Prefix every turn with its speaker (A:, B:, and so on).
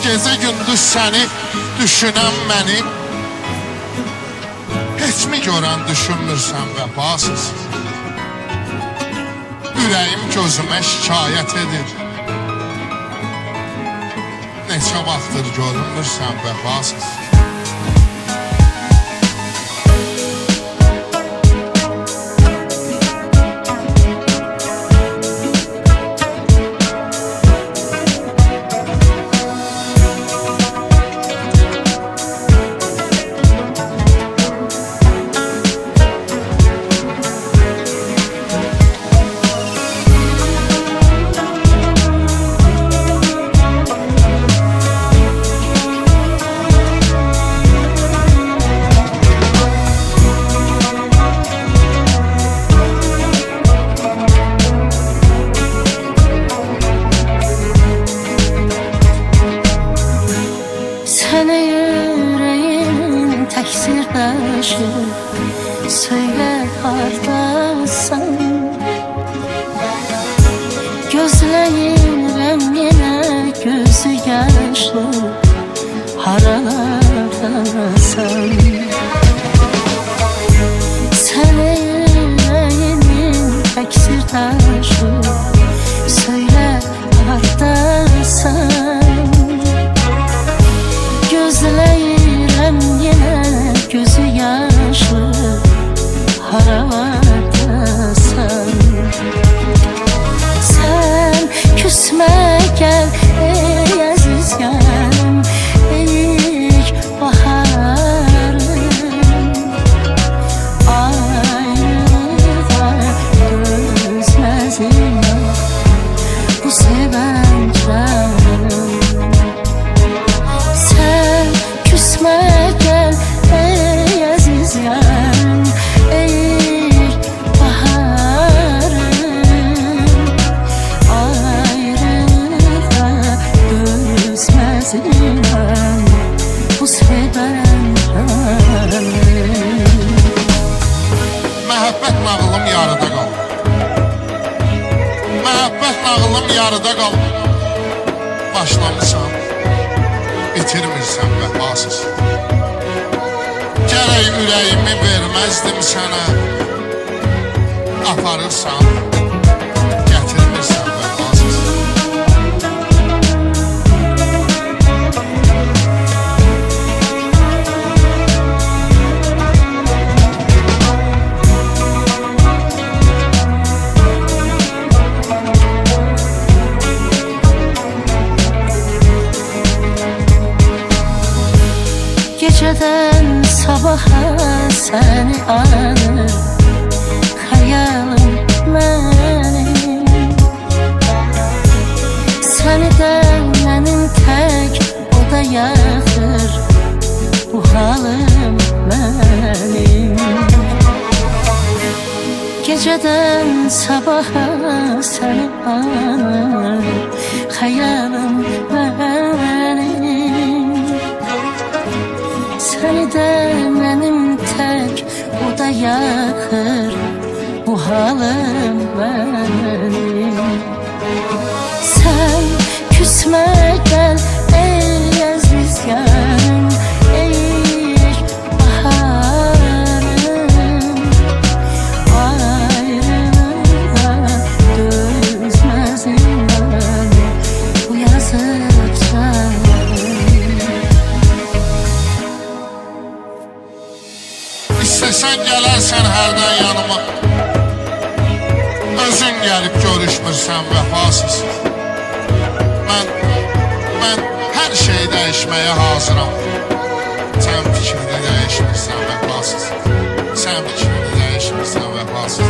A: Gece gündüz səni düşünən məni heç mi görən düşünmürsən vəfasız? Ürəyim gözümə şikayət edir, neçə vaxtdır görünmürsən vəfasız?
B: Sənə yüreğimin təksir daşı, söyle hardasan? Gözləyirəm yenə gözü yaşlı, haralardasan? Sənə yüreğimin təksir daşı, söyle hardasan? Gözləyirəm yenə gözü yaşlı, haralardasan? Sən küsmə gəl ey əziz yarım, ilk baharım. Ayrılığa dözməz inan bu sevən canım. Küsme gel ey aziz yarım, ey baharım. Ayrılığa dözmez inan bu sevən canım.
A: Məhəbbət nağılım yarıda qaldı, məhəbbət nağılım yarıda qaldı. Başlamışam, bitirmirsən vəfasız. Gərək ürəyimi verməzdim sənə, aparırsan, gətirmirsən vəfasız.
B: Geceden sabaha seni anır hayalım benim. Seni de benim tek o da yakır bu halim benim. Geceden sabaha seni anır hayalım benim. Seni de benim tek o da yakır bu halim benim. Sen küsme gel ey aziz yarım, ey baharım. Ayrılığa dözmez inan bu yazık canım.
A: İstəsən gələrsən hərdən yanıma, özün gəlib görüşmürsən vəfasız. Mən hər şeyi dəyişməyə hazıram, sən fikrini dəyişmirsən vəfasız. Sən fikrini dəyişmirsən vəfasız.